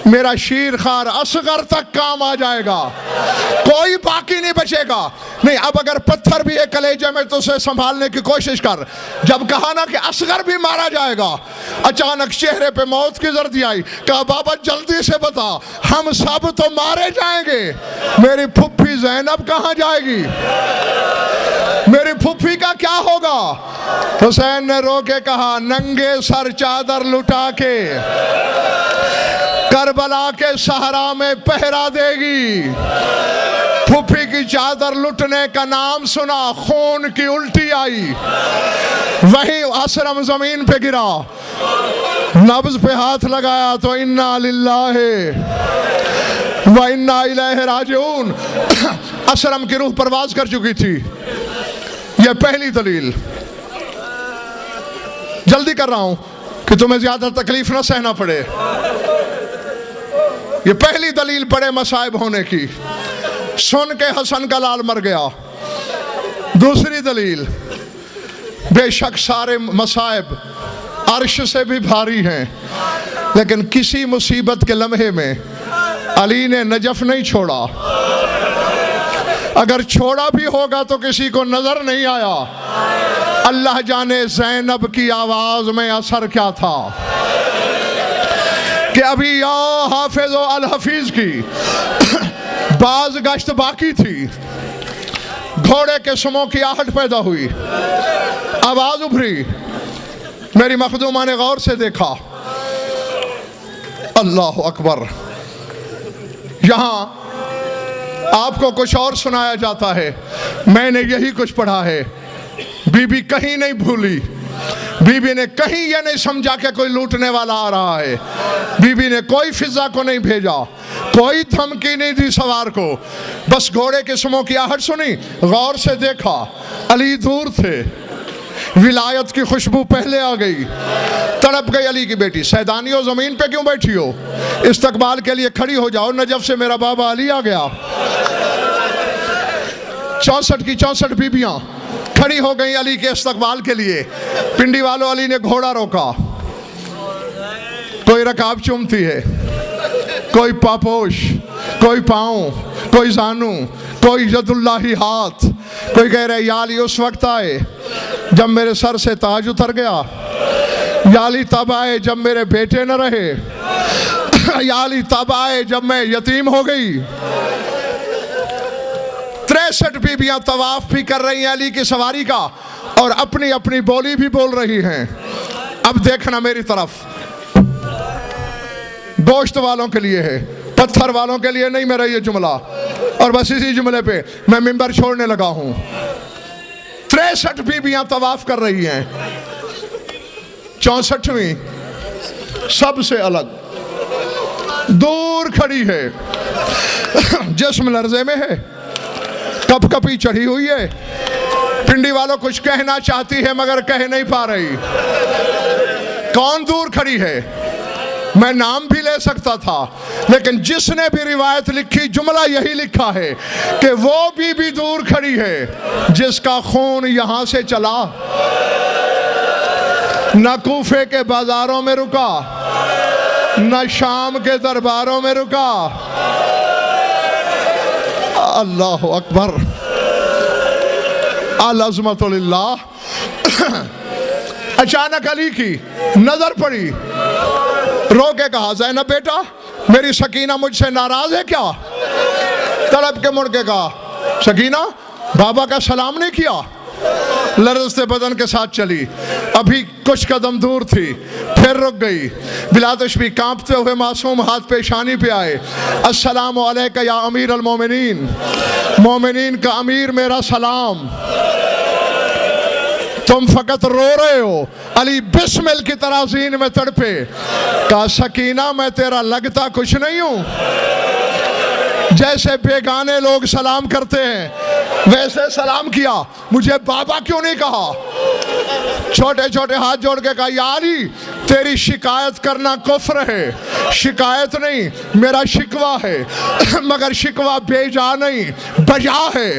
میرا شیر خار اصغر تک کام آ جائے گا، کوئی باقی نہیں بچے گا. نہیں اب اگر پتھر بھی ہے کلیجے میں تو اسے سنبھالنے کی کوشش کر. جب کہا نا کہ اصغر بھی مارا جائے گا، اچانک چہرے پہ موت کی زردی آئی. کہا بابا جلدی سے بتا، ہم سب تو مارے جائیں گے، میری پھپھی زینب کہاں جائے گی؟ میری پھپھی کا کیا ہوگا؟ حسین نے رو کے کہا ننگے سر چادر لٹا کے کربلا کے صحرا میں پہرا دے گی. پھپھی کی چادر لٹنے کا نام سنا، خون کی الٹی آئی. وہی اسرم زمین پہ گرا، نبض پہ ہاتھ لگایا تو انا للہ و انا الیہ راجعون. اسرم کی روح پرواز کر چکی تھی. یہ پہلی دلیل. جلدی کر رہا ہوں کہ تمہیں زیادہ تکلیف نہ سہنا پڑے. یہ پہلی دلیل بڑے مصائب ہونے کی. سن کے حسن کا لال مر گیا. دوسری دلیل، بے شک سارے مصائب عرش سے بھی بھاری ہیں، لیکن کسی مصیبت کے لمحے میں علی نے نجف نہیں چھوڑا. اگر چھوڑا بھی ہوگا تو کسی کو نظر نہیں آیا. اللہ جانے زینب کی آواز میں اثر کیا تھا کہ ابھی یا حافظ و الحفیظ کی باز گشت باقی تھی. گھوڑے کے سموں کی آہٹ پیدا ہوئی, آواز ابھری. میری مخدومہ نے غور سے دیکھا. اللہ اکبر. یہاں آپ کو کچھ اور سنایا جاتا ہے, میں نے یہی کچھ پڑھا ہے. بی بی کہیں نہیں بھولی, بی بی نے کہیں یہ نہیں سمجھا کہ کوئی لوٹنے والا آ رہا ہے. بی بی نے کوئی فضا کو نہیں بھیجا, کوئی دھمکی نہیں دی سوار کو. بس گھوڑے کے سموں کی آہٹ سنی, غور سے دیکھا, علی دور تھے. ولایت کی خوشبو پہلے آ گئی. تڑپ گئی علی کی بیٹی, سیدانیوں زمین پہ کیوں بیٹھی ہو؟ استقبال کے لیے کھڑی ہو جاؤ, نجف سے میرا بابا علی آ گیا. 64 کی 64 بیبیاں کھڑی ہو گئی علی کے استقبال کے لیے. پنڈی والوں, علی نے گھوڑا روکا. کوئی رکاب چومتی ہے, کوئی پاپوش, کوئی پاؤں, کوئی زانو, کوئی ید اللہ ہاتھ. کوئی کہہ رہے یا علی اس وقت آئے جب میرے سر سے تاج اتر گیا, یا علی تب آئے جب میرے بیٹے نہ رہے, یا علی تب آئے جب میں یتیم ہو گئی. 63 بیبیاں طواف بھی کر رہی ہیں علی کی سواری کا, اور اپنی اپنی بولی بھی بول رہی ہیں. اب دیکھنا میری طرف, گوشت والوں کے لیے ہے, پتھر والوں کے لیے نہیں میرا یہ جملہ. اور بس اسی جملے پہ میں منبر چھوڑنے لگا ہوں. 63 بیبیاں طواف کر رہی ہیں. 64ویں سب سے الگ دور کھڑی ہے, جسم لرزے میں ہے, کپ کپی چڑھی ہوئی ہے. پنڈی والوں کچھ کہنا چاہتی ہے مگر کہہ نہیں پا رہی. کون دور کھڑی ہے؟ میں نام بھی لے سکتا تھا, لیکن جس نے بھی روایت لکھی جملہ یہی لکھا ہے کہ وہ بی بی دور کھڑی ہے جس کا خون یہاں سے چلا, نہ کوفے کے بازاروں میں رکا, نہ شام کے درباروں میں رکا. اللہ اکبر, العظمت للہ. اچانک علی کی نظر پڑی, رو کے کہا زینب بیٹا میری سکینہ مجھ سے ناراض ہے کیا؟ تڑپ کے مڑ کے کہا سکینہ بابا کا سلام نہیں کیا؟ لرزتے بدن کے ساتھ چلی. ابھی کچھ قدم دور تھی, پھر رک گئی. بلاتش بھی کانپتے ہوئے معصوم ہاتھ پیشانی پہ آئے. السلام علیکہ یا امیر المومنین, مومنین کا امیر میرا سلام. تم فقط رو رہے ہو. علی بسمل کی طرح زین میں تڑپے. کہا سکینہ میں تیرا لگتا کچھ نہیں ہوں, جیسے بیگانے لوگ سلام کرتے ہیں ویسے سلام کیا, مجھے بابا کیوں نہیں کہا؟ چھوٹے چھوٹے ہاتھ جوڑ کے کہا یا علی تیری شکایت کرنا کفر ہے. شکایت نہیں, میرا شکوہ ہے, مگر شکوہ بے جا نہیں بجا ہے.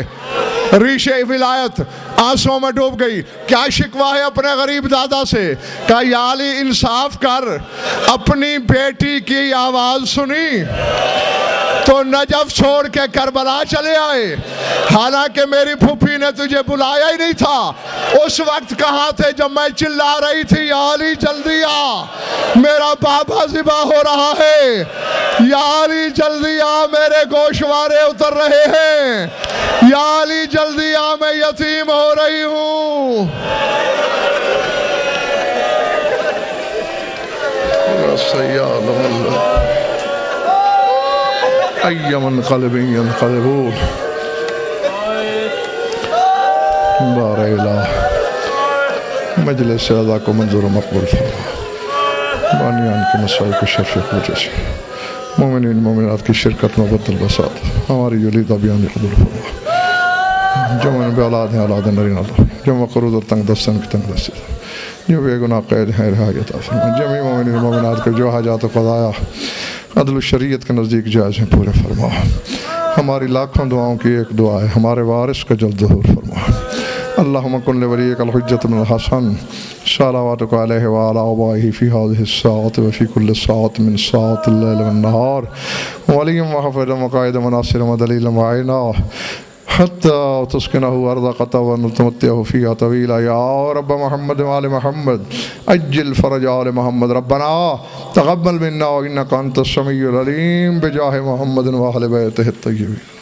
ریشِ ولایت آنسوں میں ڈوب گئی. کیا شکوہ ہے اپنے غریب دادا سے؟ کہا یا علی انصاف کر, اپنی بیٹی کی آواز سنی تو نجف چھوڑ کے کربلا چلے آئے, حالانکہ میری پھوپھی نے تجھے بلایا ہی نہیں تھا. اس وقت کہاں تھے جب میں چلا رہی تھی یا علی جلدی آ, میرا بابا ذبح ہو رہا ہے, یا علی جلدی آ میرے گوشوارے اتر رہے ہیں, یا علی جلدی آ میں یتیم ہو رہی ہوں. أي منقلب ينقلبون بار إله مجلس هذا کو منظور مقبول فرما. بانیان کی مسائل کو شرف وجہ سے مومنین مومنات کی شرکت میں بدل بسات ہماری یلیدہ بیان قبول فرما. جو من بے اولاد ہیں اولاد نرین اللہ, جو مقروض اور تنگ دستن کی تنگ دستی, جو بے گناہ قید ہیں رہایت فرما. جمعی مومنین مومنات کے جو حاجات و قضایا عدل و شریعت کے نزدیک جائز ہیں پورے فرما. ہماری لاکھوں دعاؤں کی ایک دعا ہے, ہمارے وارث کا جلد ظہور فرما. اللہم کن لولیک الحجت من الحسن صلواتک علیہ وعلی آبائہ فی هذه الساعة وفی کل ساعة من ساعة اللیل والنہار, ولیم وحفظ وقائد مناصر ودلیل وعینا حتى تسكنه أرضك ونتمتعه فيها طويلا يا رب محمد وآل محمد أجل فرج آل محمد ربنا تقبل منا إنك أنت السميع العليم بجاه محمد وآل بيته الطيبين.